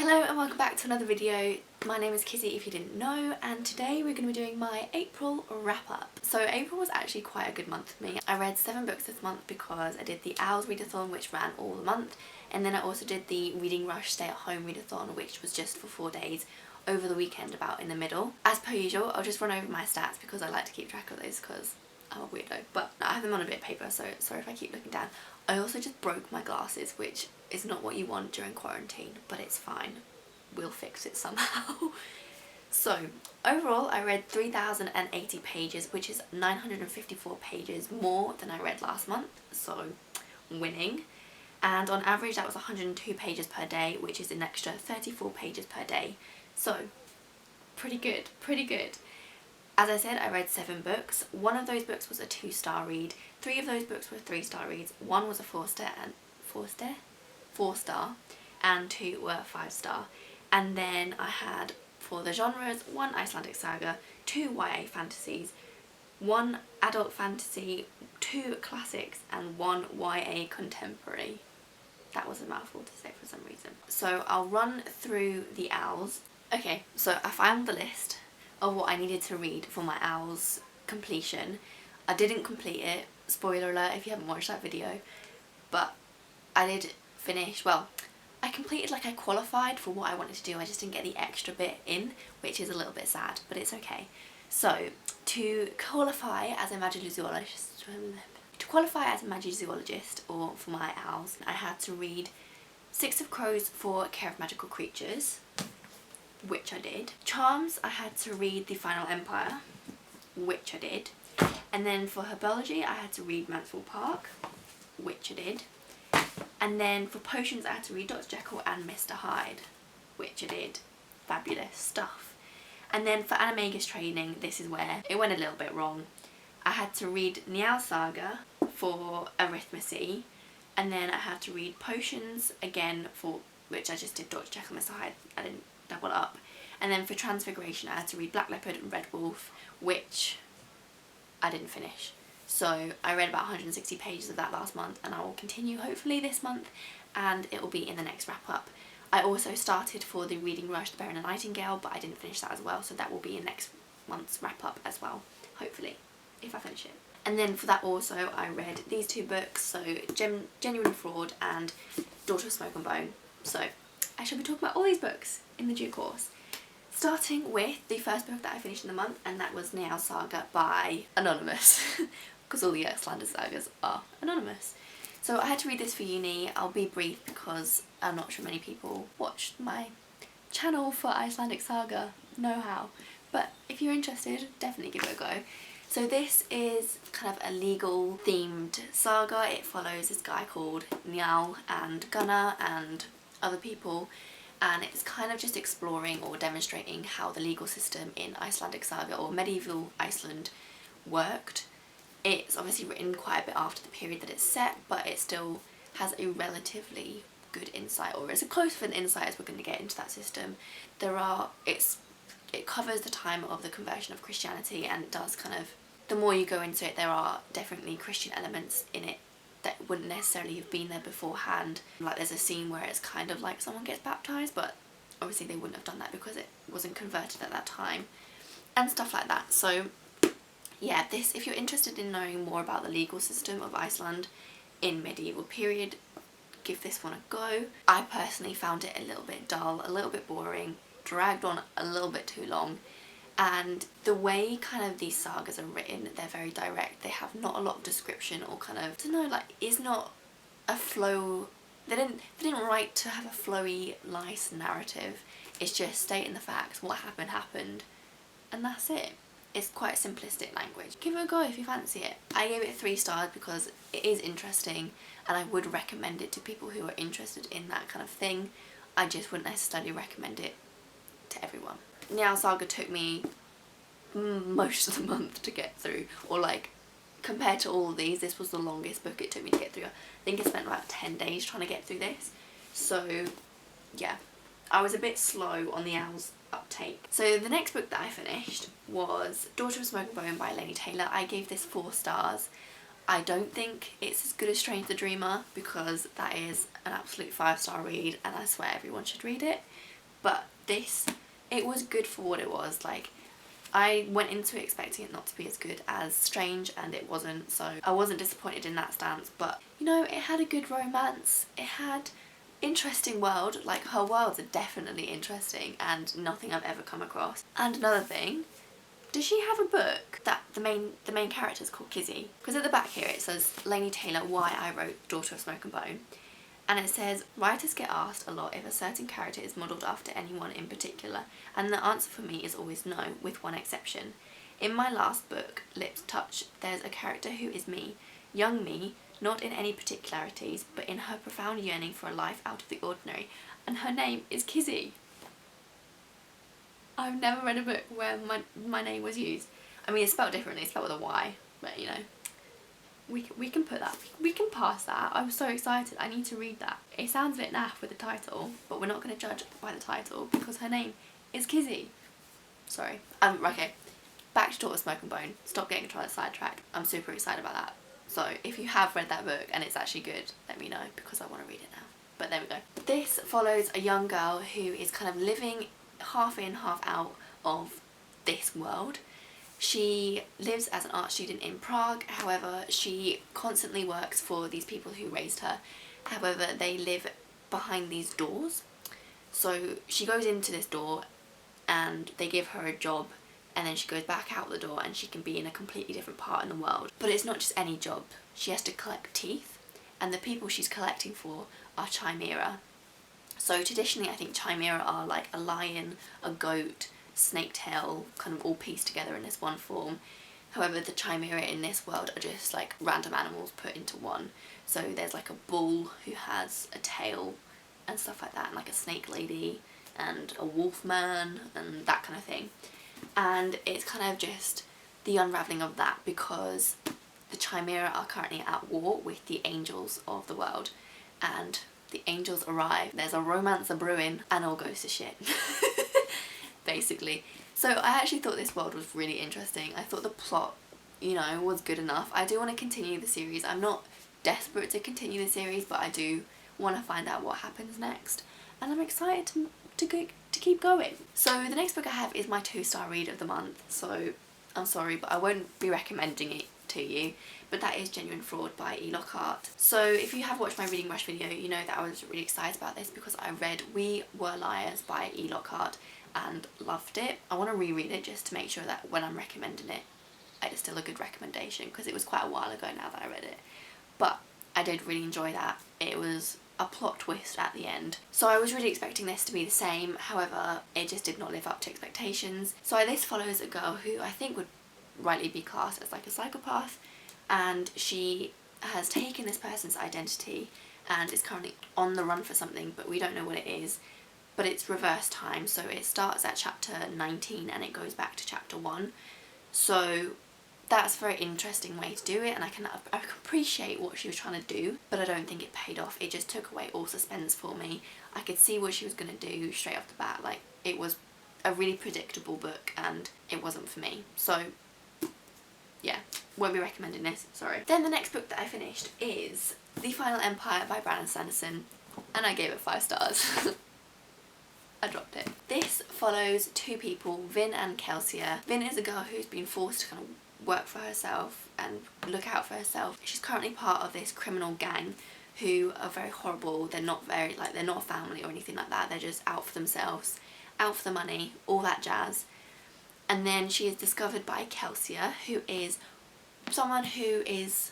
Hello and welcome back to another video. My name is Kizzy if you didn't know, and today we're going to be doing my April wrap up. So April was actually quite a good month for me. I read 7 books this month because I did the Owls Readathon, which ran all the month, and then I also did the Reading Rush Stay at Home Readathon, which was just for 4 days over the weekend, about in the middle. As per usual, I'll just run over my stats because I like to keep track of those because I'm a weirdo, but I have them on a bit of paper, so sorry if I keep looking down. I also just broke my glasses, which is not what you want during quarantine, but it's fine. We'll fix it somehow. So, overall I read 3,080 pages, which is 954 pages more than I read last month, so winning. And on average that was 102 pages per day, which is an extra 34 pages per day. So, pretty good, pretty good. As I said, I read 7 books. 1 of those books was a 2-star read. 3 of those books were 3-star reads. 1 was a 4-star and 2 were 5-star. And then I had, for the genres, 1 Icelandic saga, 2 YA fantasies, 1 adult fantasy, 2 classics, and 1 YA contemporary. That was a mouthful to say for some reason. So I'll run through the Owls. Okay, so I found the list of what I needed to read for my Owls completion. I didn't complete it, spoiler alert if you haven't watched that video, but I did finish, well, I completed, like, I qualified for what I wanted to do, I just didn't get the extra bit in, which is a little bit sad, but it's okay. So, to qualify as a magizoologist, or for my Owls, I had to read 6 of Crows for Care of Magical Creatures, which I did. Charms, I had to read The Final Empire, which I did. And then for Herbology, I had to read Mansfield Park, which I did. And then for Potions, I had to read Dr. Jekyll and Mr Hyde, which I did. Fabulous stuff. And then for Animagus training, this is where it went a little bit wrong. I had to read Niall Saga for Arithmecy, and then I had to read Potions again, for which I just did Dr. Jekyll and Mr Hyde. I didn't double up. And then for Transfiguration, I had to read Black Leopard and Red Wolf, which I didn't finish. So I read about 160 pages of that last month, and I will continue hopefully this month, and it will be in the next wrap up. I also started for the Reading Rush The Bear and the Nightingale, but I didn't finish that as well, so that will be in next month's wrap up as well, hopefully, if I finish it. And then for that also I read these 2 books, so Genuine Fraud and Daughter of Smoke and Bone. So I shall be talking about all these books in the due course. Starting with the first book that I finished in the month, and that was Niall Saga by Anonymous, because all the Icelandic sagas are anonymous. So I had to read this for uni. I'll be brief because I'm not sure many people watched my channel for Icelandic saga know how, but if you're interested, definitely give it a go. So this is kind of a legal themed saga. It follows this guy called Niall and Gunnar and other people, and it's kind of just exploring or demonstrating how the legal system in Icelandic saga or medieval Iceland worked. It's obviously written quite a bit after the period that it's set, but it still has a relatively good insight, or as close of an insight as we're going to get into that system. It covers the time of the conversion of Christianity, and it does kind of, the more you go into it, there are definitely Christian elements in it that wouldn't necessarily have been there beforehand. Like there's a scene where it's kind of like someone gets baptised, but obviously they wouldn't have done that because it wasn't converted at that time, and stuff like that. So yeah, if you're interested in knowing more about the legal system of Iceland in medieval period, give this one a go. I personally found it a little bit dull, a little bit boring, dragged on a little bit too long, and the way kind of these sagas are written, they're very direct. They have not a lot of description, or kind of, I don't know, like, is not a flow. They didn't write to have a flowy, nice narrative. It's just stating the facts, what happened, and that's it. It's quite simplistic language. Give it a go if you fancy it. I gave it 3 stars because it is interesting, and I would recommend it to people who are interested in that kind of thing. I just wouldn't necessarily recommend it to everyone. Niall Saga took me most of the month to get through, or like, compared to all of these, this was the longest book it took me to get through. I think I spent about 10 days trying to get through this. So yeah, I was a bit slow on the Owls uptake. So the next book that I finished was Daughter of Smoke and Bone by Laini Taylor. I gave this 4 stars. I don't think it's as good as Strange the Dreamer, because that is an absolute 5-star read and I swear everyone should read it. But this, it was good for what it was. Like, I went into it expecting it not to be as good as Strange, and it wasn't, so I wasn't disappointed in that stance. But, you know, it had a good romance, it had interesting world, like her worlds are definitely interesting and nothing I've ever come across. And another thing, does she have a book that the main character is called Kizzy? Because at the back here it says, Laini Taylor, why I wrote Daughter of Smoke and Bone. And it says, writers get asked a lot if a certain character is modelled after anyone in particular, and the answer for me is always no, with one exception. In my last book, Lips Touch, there's a character who is me, young me, not in any particularities, but in her profound yearning for a life out of the ordinary, and her name is Kizzy. I've never read a book where my name was used. I mean, it's spelled differently, it's spelled with a Y, but you know. We can put that, we can pass that. I was so excited, I need to read that. It sounds a bit naff with the title, but we're not going to judge by the title because her name is Kizzy. Sorry. Okay, back to Daughter of Smoke and Bone. Stop getting sidetracked. I'm super excited about that. So if you have read that book and it's actually good, let me know because I want to read it now. But there we go. This follows a young girl who is kind of living half in, half out of this world. She lives as an art student in Prague, however she constantly works for these people who raised her. However, they live behind these doors. So she goes into this door and they give her a job, and then she goes back out the door and she can be in a completely different part in the world. But it's not just any job. She has to collect teeth, and the people she's collecting for are chimera. So traditionally I think chimera are like a lion, a goat, snake tail, kind of all pieced together in this one form. However, the chimera in this world are just like random animals put into one. So there's like a bull who has a tail and stuff like that, and like a snake lady and a wolf man and that kind of thing. And it's kind of just the unravelling of that because the chimera are currently at war with the angels of the world, and the angels arrive, there's a romance brewing, and all goes to shit. Basically. So I actually thought this world was really interesting. I thought the plot, you know, was good enough. I do want to continue the series. I'm not desperate to continue the series, but I do want to find out what happens next, and I'm excited to keep going. So the next book I have is my 2-star read of the month, so I'm sorry but I won't be recommending it to you, but that is Genuine Fraud by E. Lockhart. So if you have watched my Reading Rush video, you know that I was really excited about this because I read We Were Liars by E. Lockhart and loved it. I want to reread it just to make sure that when I'm recommending it, it's still a good recommendation, because it was quite a while ago now that I read it. But I did really enjoy that. It was a plot twist at the end. So I was really expecting this to be the same, however it just did not live up to expectations. So this follows a girl who I think would rightly be classed as like a psychopath, and she has taken this person's identity and is currently on the run for something, but we don't know what it is. But it's reverse time, so it starts at chapter 19 and it goes back to chapter 1. So that's a very interesting way to do it, and I can appreciate what she was trying to do, but I don't think it paid off. It just took away all suspense for me. I could see what she was going to do straight off the bat. Like, it was a really predictable book and it wasn't for me. So yeah, won't be recommending this, sorry. Then the next book that I finished is The Final Empire by Brandon Sanderson, and I gave it 5 stars. I dropped it. This follows 2 people, Vin and Kelsia. Vin is a girl who's been forced to kind of work for herself and look out for herself. She's currently part of this criminal gang who are very horrible. They're not very, like, they're not a family or anything like that. They're just out for themselves, out for the money, all that jazz. And then she is discovered by Kelsia, who is someone who is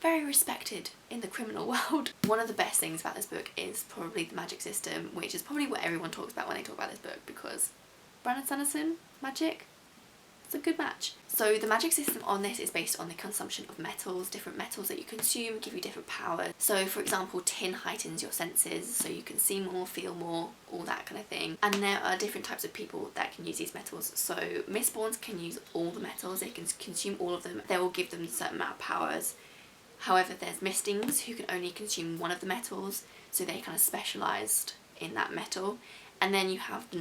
very respected in the criminal world. One of the best things about this book is probably the magic system, which is probably what everyone talks about when they talk about this book, because Brandon Sanderson, magic, it's a good match. So the magic system on this is based on the consumption of metals. Different metals that you consume give you different powers. So for example, tin heightens your senses, so you can see more, feel more, all that kind of thing. And there are different types of people that can use these metals. So Mistborns can use all the metals, they can consume all of them. They will give them a certain amount of powers. However, there's Mistings who can only consume one of the metals, so they kind of specialised in that metal. And then you have the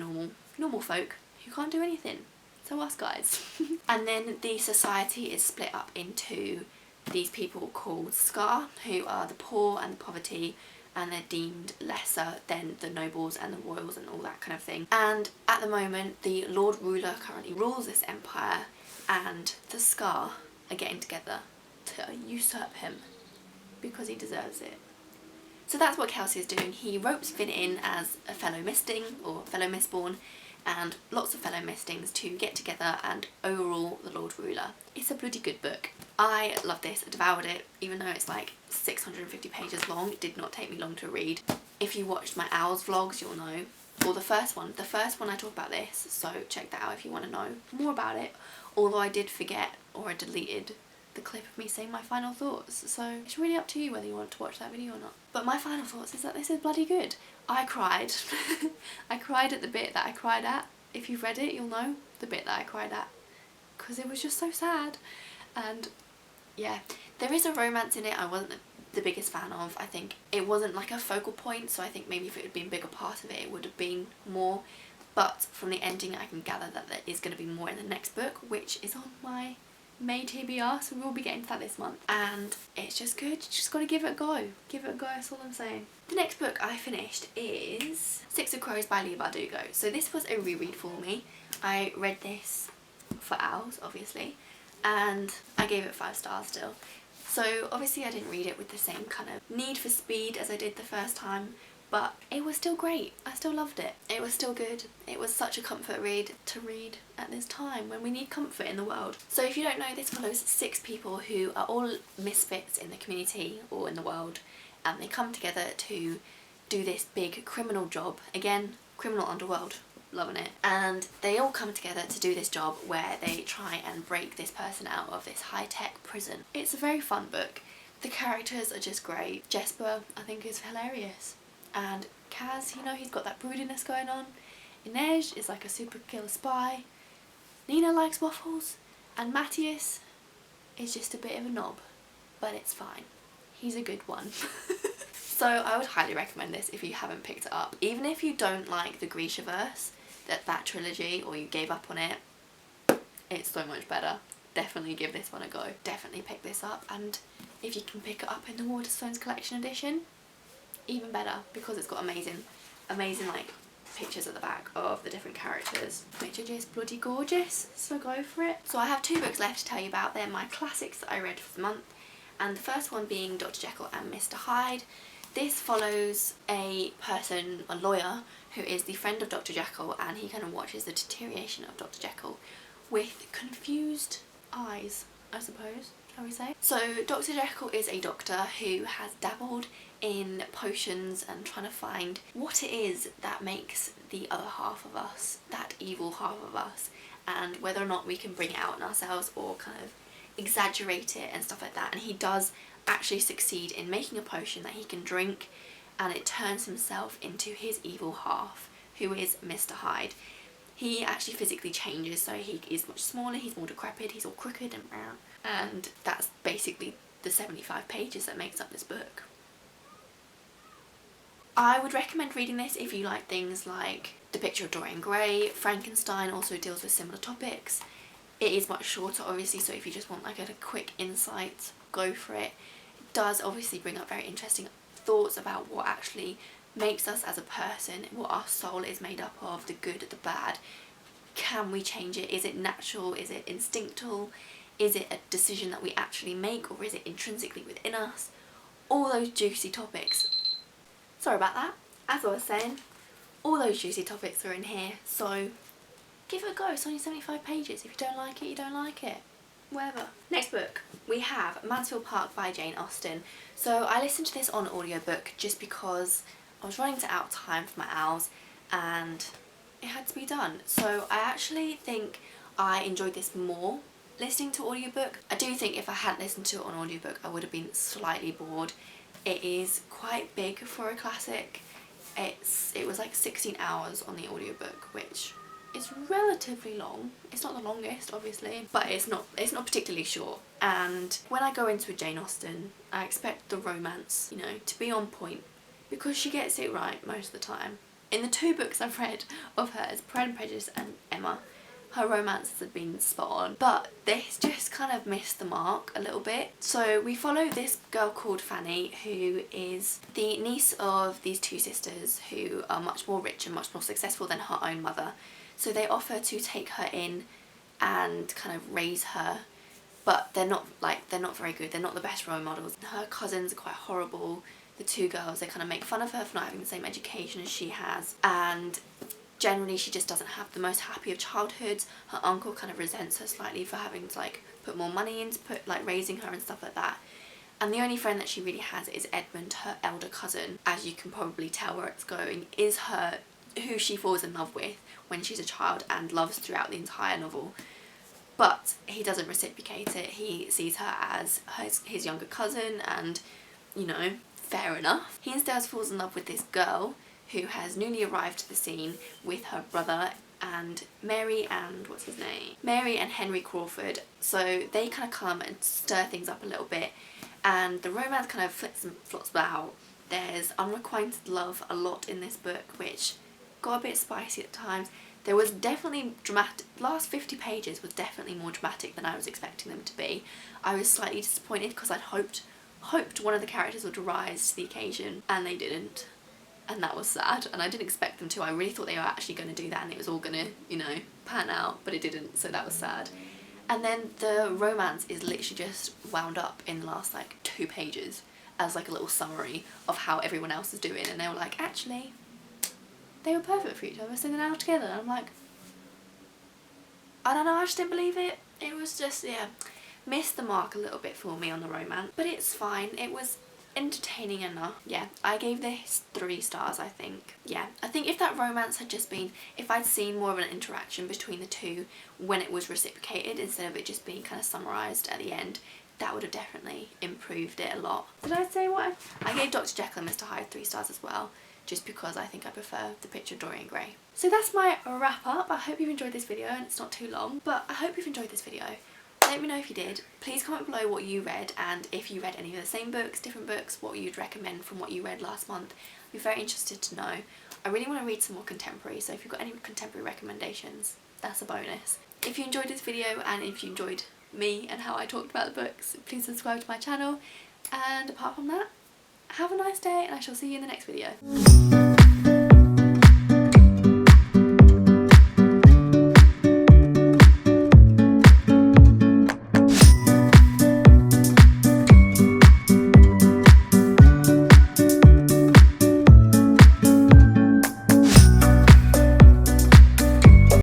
normal folk who can't do anything. So us guys. And then the society is split up into these people called Scar, who are the poor and the poverty, and they're deemed lesser than the nobles and the royals and all that kind of thing. And at the moment the Lord Ruler currently rules this empire, and the Scar are getting together to usurp him because he deserves it. So that's what Kelsey is doing. He ropes Finn in as a fellow Misting, or fellow Mistborn, and lots of fellow Mistings to get together and overrule the Lord Ruler. It's a bloody good book. I love this. I devoured it, even though it's like 650 pages long. It did not take me long to read. If you watched my Owls vlogs, you'll know. Or the first one I talk about this, so check that out if you want to know more about it. Although I did forget, or I deleted the clip of me saying my final thoughts, so it's really up to you whether you want to watch that video or not. But my final thoughts is that this is bloody good. I cried. I cried at the bit that I cried at. If you've read it, you'll know the bit that I cried at, because it was just so sad. And yeah, there is a romance in it I wasn't the biggest fan of. I think it wasn't like a focal point, so I think maybe if it had been a bigger part of it, it would have been more. But from the ending I can gather that there is going to be more in the next book, which is on my May TBR, so we'll be getting to that this month. And it's just good. You just got to give it a go. Give it a go, that's all I'm saying. The next book I finished is Six of Crows by Leigh Bardugo. So this was a reread for me. I read this for Owls, obviously, and I gave it 5 stars still. So obviously I didn't read it with the same kind of need for speed as I did the first time, but it was still great. I still loved it. It was still good. It was such a comfort read to read at this time when we need comfort in the world. So if you don't know, this follows 6 people who are all misfits in the community or in the world, and they come together to do this big criminal job. Again, criminal underworld. Loving it. And they all come together to do this job where they try and break this person out of this high-tech prison. It's a very fun book. The characters are just great. Jesper, I think, is hilarious. And Kaz, you know, he's got that broodiness going on. Inej is like a super killer spy. Nina likes waffles. And Matthias is just a bit of a knob. But it's fine. He's a good one. So I would highly recommend this if you haven't picked it up. Even if you don't like the Grishaverse, that trilogy, or you gave up on it, it's so much better. Definitely give this one a go. Definitely pick this up, and if you can pick it up in the Waterstones Collection Edition, even better, because it's got amazing like pictures at the back of the different characters, which are just bloody gorgeous, so go for it. So I have 2 books left to tell you about. They're my classics that I read for the month, and the first one being Dr. Jekyll and Mr Hyde. This follows a person, a lawyer, who is the friend of Dr. Jekyll, and he kind of watches the deterioration of Dr. Jekyll with confused eyes, I suppose, shall we say. So Dr. Jekyll is a doctor who has dabbled in potions and trying to find what it is that makes the other half of us, that evil half of us, and whether or not we can bring it out in ourselves or kind of exaggerate it and stuff like that. And he does actually succeed in making a potion that he can drink, and it turns himself into his evil half, who is Mr Hyde. He actually physically changes, so he is much smaller, he's more decrepit, he's all crooked and brown, and that's basically the 75 pages that makes up this book. I would recommend reading this if you like things like The Picture of Dorian Gray. Frankenstein also deals with similar topics. It is much shorter, obviously, so if you just want like a quick insight, go for it. It does obviously bring up very interesting thoughts about what actually makes us as a person, what our soul is made up of, the good, the bad. Can we change it? Is it natural? Is it instinctual? Is it a decision that we actually make, or is it intrinsically within us? All those juicy topics. Sorry about that. As I was saying, all those juicy topics are in here, so give it a go. It's only 75 pages. If you don't like it, you don't like it. Whatever. Next book, we have Mansfield Park by Jane Austen. So I listened to this on audiobook just because I was running out of time for my Owls and it had to be done. So I actually think I enjoyed this more listening to audiobook. I do think if I hadn't listened to it on audiobook, I would have been slightly bored. It is quite big for a classic. It was like 16 hours on the audiobook, which is relatively long. It's not the longest, obviously, but it's not particularly short. And when I go into a Jane Austen, I expect the romance, you know, to be on point, because she gets it right most of the time. In the 2 books I've read of hers, Pride and Prejudice and Emma, Her romances have been spot on, but this just kind of missed the mark a little bit. So we follow this girl called Fanny, who is the niece of these two sisters who are much more rich and much more successful than her own mother. So they offer to take her in and kind of raise her, but they're not very good. They're not the best role models. Her cousins are quite horrible. The two girls, they kind of make fun of her for not having the same education as she has, and generally she just doesn't have the most happy of childhoods. Her uncle kind of resents her slightly for having to like put more money into raising her and stuff like that. And the only friend that she really has is Edmund, her elder cousin. As you can probably tell where it's going, is who she falls in love with when she's a child and loves throughout the entire novel. But he doesn't reciprocate it. He sees her as his younger cousin, and, you know, fair enough. He instead falls in love with this girl who has newly arrived to the scene with her brother and Mary and Henry Crawford. So they kind of come and stir things up a little bit, and the romance kind of flips and flops about. There's unrequited love a lot in this book, which got a bit spicy at times. There was definitely dramatic. The last 50 pages was definitely more dramatic than I was expecting them to be. I was slightly disappointed because I'd hoped one of the characters would rise to the occasion, and they didn't. And that was sad, and I didn't expect them to. I really thought they were actually going to do that and it was all going to, you know, pan out, but it didn't, so that was sad. And then the romance is literally just wound up in the last like 2 pages as like a little summary of how everyone else is doing, and they were like, actually, they were perfect for each other, so they're now together. And I'm like, I don't know, I just didn't believe it. It was just, yeah, missed the mark a little bit for me on the romance, but it's fine. It was entertaining enough. Yeah, I gave this 3 stars, I think. Yeah, I think if that romance had just been, if I'd seen more of an interaction between the two when it was reciprocated instead of it just being kind of summarised at the end, that would have definitely improved it a lot. Did I say what? I gave Dr. Jekyll and Mr Hyde 3 stars as well, just because I think I prefer the picture of Dorian Gray. So that's my wrap up. I hope you've enjoyed this video, and it's not too long, but I hope you've enjoyed this video. Let me know if you did. Please comment below what you read, and if you read any of the same books, different books, what you'd recommend from what you read last month. I'd be very interested to know. I really want to read some more contemporary, so if you've got any contemporary recommendations, that's a bonus. If you enjoyed this video, and if you enjoyed me and how I talked about the books, please subscribe to my channel. And apart from that, have a nice day, and I shall see you in the next video.